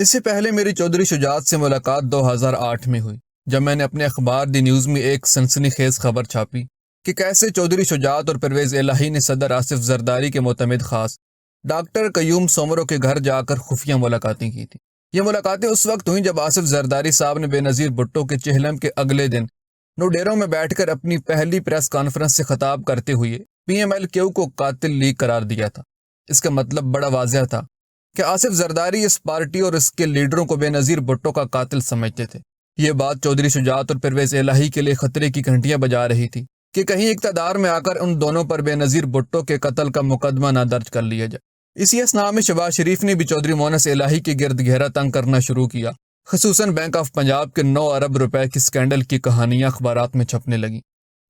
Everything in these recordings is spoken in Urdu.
اس سے پہلے میری چودھری شجاعت سے ملاقات 2008 میں ہوئی، جب میں نے اپنے اخبار دی نیوز میں ایک سنسنی خیز خبر چھاپی کہ کیسے چودھری شجاعت اور پرویز الہی نے صدر آصف زرداری کے معتمد خاص ڈاکٹر قیوم سومرو کے گھر جا کر خفیہ ملاقاتیں کی تھیں۔ یہ ملاقاتیں اس وقت ہوئیں جب آصف زرداری صاحب نے بے نظیر بھٹو کے چہلم کے اگلے دن نوڈیرو میں بیٹھ کر اپنی پہلی پریس کانفرنس سے خطاب کرتے ہوئے پی ایم ایل کیو کو قاتل لیگ قرار دیا تھا۔ اس کا مطلب بڑا واضح تھا کہ آصف زرداری اس پارٹی اور اس کے لیڈروں کو بے نظیر بھٹو کا قاتل سمجھتے تھے۔ یہ بات چودھری شجاعت اور پرویز الہی کے لیے خطرے کی گھنٹیاں بجا رہی تھی کہ کہیں اقتدار میں آ کر ان دونوں پر بے نظیر بھٹو کے قتل کا مقدمہ نہ درج کر لیا جائے۔ اسی اثناء میں شہباز شریف نے بھی چودھری مونس الہی کے گرد گھیرا تنگ کرنا شروع کیا، خصوصاً بینک آف پنجاب کے 9 ارب روپے کی سکینڈل کی کہانیاں اخبارات میں چھپنے لگیں۔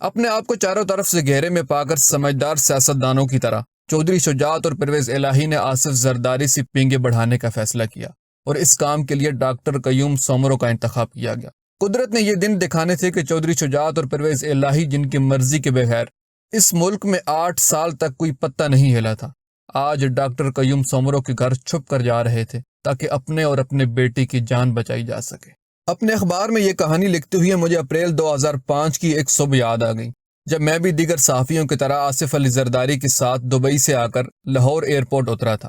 اپنے آپ کو چاروں طرف سے گھیرے میں پا کر سمجھدار سیاستدانوں کی طرح چودھری شجاعت اور پرویز الہی نے آصف زرداری سے پینگے بڑھانے کا فیصلہ کیا اور اس کام کے لیے ڈاکٹر قیوم سومرو کا انتخاب کیا گیا۔ قدرت نے یہ دن دکھانے تھے کہ چودھری شجاعت اور پرویز الہی، جن کی مرضی کے بغیر اس ملک میں 8 سال تک کوئی پتہ نہیں ہلا تھا، آج ڈاکٹر قیوم سومرو کے گھر چھپ کر جا رہے تھے تاکہ اپنے اور اپنے بیٹے کی جان بچائی جا سکے۔ اپنے اخبار میں یہ کہانی لکھتے ہوئے مجھے اپریل 2005 کی ایک صبح یاد آ گئی، جب میں بھی دیگر صحافیوں کی طرح آصف علی زرداری کے ساتھ دبئی سے آ کر لاہور ایئرپورٹ اترا تھا۔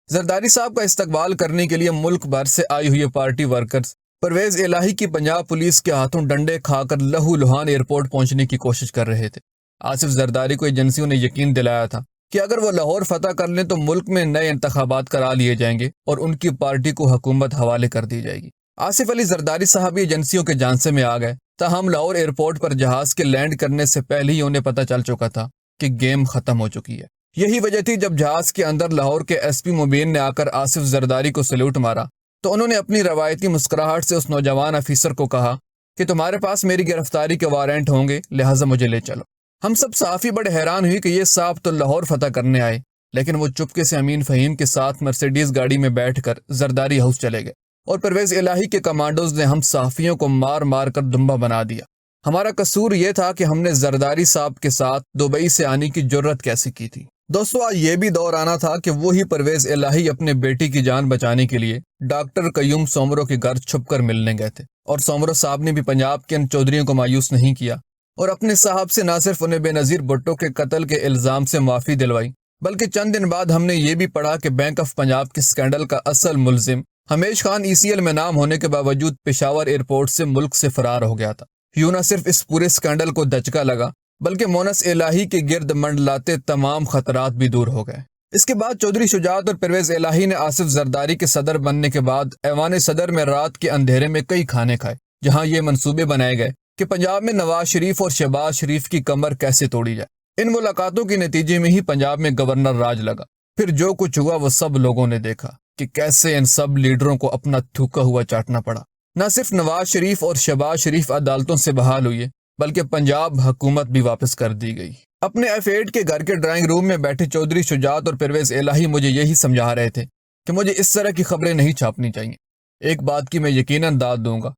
زرداری صاحب کا استقبال کرنے کے لیے ملک بھر سے آئی ہوئی پارٹی ورکرز پرویز الہی کی پنجاب پولیس کے ہاتھوں ڈنڈے کھا کر لہو لہان ایئرپورٹ پہنچنے کی کوشش کر رہے تھے۔ آصف زرداری کو ایجنسیوں نے یقین دلایا تھا کہ اگر وہ لاہور فتح کر لیں تو ملک میں نئے انتخابات کرا لیے جائیں گے اور ان کی پارٹی کو حکومت حوالے کر دی جائے گی۔ آصف علی زرداری صاحب ایجنسیوں کے جانسے میں آ گئے، تاہم لاہور ایئرپورٹ پر جہاز کے لینڈ کرنے سے پہلے ہی انہیں پتہ چل چکا تھا کہ گیم ختم ہو چکی ہے۔ یہی وجہ تھی جب جہاز کے اندر لاہور کے ایس پی مبین نے آ کر آصف زرداری کو سلیوٹ مارا تو انہوں نے اپنی روایتی مسکراہٹ سے اس نوجوان افیسر کو کہا کہ تمہارے پاس میری گرفتاری کے وارنٹ ہوں گے، لہٰذا مجھے لے چلو۔ ہم سب صحافی بڑے حیران ہوئی کہ یہ صاحب تو لاہور فتح کرنے آئے، لیکن وہ چپکے سے امین فہیم کے ساتھ مرسیڈیز گاڑی میں بیٹھ کر زرداری ہاؤس چلے گئے اور پرویز الہی کے کمانڈوز نے ہم صحافیوں کو مار مار کر دمبا بنا دیا۔ ہمارا قصور یہ تھا کہ ہم نے زرداری صاحب کے ساتھ دبئی سے آنے کی جرت کیسے کی تھی۔ دوستو، آج یہ بھی دور آنا تھا کہ وہی پرویز الہی اپنے بیٹی کی جان بچانے کے لیے ڈاکٹر قیوم سومرو کے گھر چھپ کر ملنے گئے تھے، اور سومرو صاحب نے بھی پنجاب کے ان چودھریوں کو مایوس نہیں کیا اور اپنے صاحب سے نہ صرف انہیں بے نظیر بھٹو کے قتل کے الزام سے معافی دلوائی، بلکہ چند دن بعد ہم نے یہ بھی پڑھا کہ بینک آف پنجاب کے سکینڈل کا اصل ملزم ہمیش خان ECL میں نام ہونے کے باوجود پشاور ایئرپورٹ سے ملک سے فرار ہو گیا تھا۔ یوں نہ صرف اس پورے سکینڈل کو دھچکا لگا، بلکہ مونس الہی کے گرد منڈلاتے تمام خطرات بھی دور ہو گئے۔ اس کے بعد چودھری شجاعت اور پرویز الہی نے آصف زرداری کے صدر بننے کے بعد ایوان صدر میں رات کے اندھیرے میں کئی کھانے کھائے، جہاں یہ منصوبے بنائے گئے کہ پنجاب میں نواز شریف اور شہباز شریف کی کمر کیسے توڑی جائے۔ ان ملاقاتوں کے نتیجے میں ہی پنجاب میں گورنر راج لگا۔ پھر جو کچھ ہوا وہ سب لوگوں نے دیکھا کہ کیسے ان سب لیڈروں کو اپنا تھوکا ہوا چاٹنا پڑا۔ نہ صرف نواز شریف اور شہباز شریف عدالتوں سے بحال ہوئے، بلکہ پنجاب حکومت بھی واپس کر دی گئی۔ اپنے F8 کے گھر کے ڈرائنگ روم میں بیٹھے چودھری شجاعت اور پرویز الہی مجھے یہی سمجھا رہے تھے کہ مجھے اس طرح کی خبریں نہیں چھاپنی چاہیے۔ ایک بات کی میں یقیناً داد دوں گا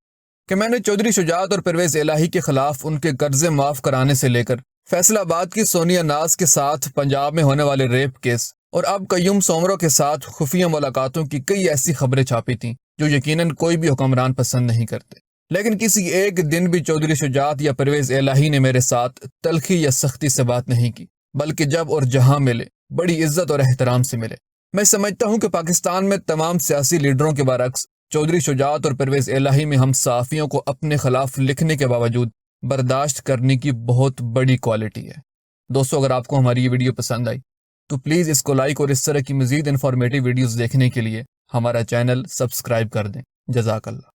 کہ میں نے چودھری شجاعت اور پرویز الہی کے خلاف ان کے قرضے معاف کرانے سے لے کر فیصل آباد کی سونیا ناز کے ساتھ پنجاب میں ہونے والے ریپ کیس اور اب قیوم سومرو کے ساتھ خفیہ ملاقاتوں کی کئی ایسی خبریں چھاپی تھیں جو یقیناً کوئی بھی حکمران پسند نہیں کرتے، لیکن کسی ایک دن بھی چودھری شجاعت یا پرویز الہی نے میرے ساتھ تلخی یا سختی سے بات نہیں کی، بلکہ جب اور جہاں ملے بڑی عزت اور احترام سے ملے۔ میں سمجھتا ہوں کہ پاکستان میں تمام سیاسی لیڈروں کے برعکس چودھری شجاعت اور پرویز الہی میں ہم صحافیوں کو اپنے خلاف لکھنے کے باوجود برداشت کرنے کی بہت بڑی کوالٹی ہے۔ دوستو، اگر آپ کو ہماری یہ ویڈیو پسند آئی تو پلیز اس کو لائک اور اس طرح کی مزید انفارمیٹیو ویڈیوز دیکھنے کے لیے ہمارا چینل سبسکرائب کر دیں۔ جزاک اللہ۔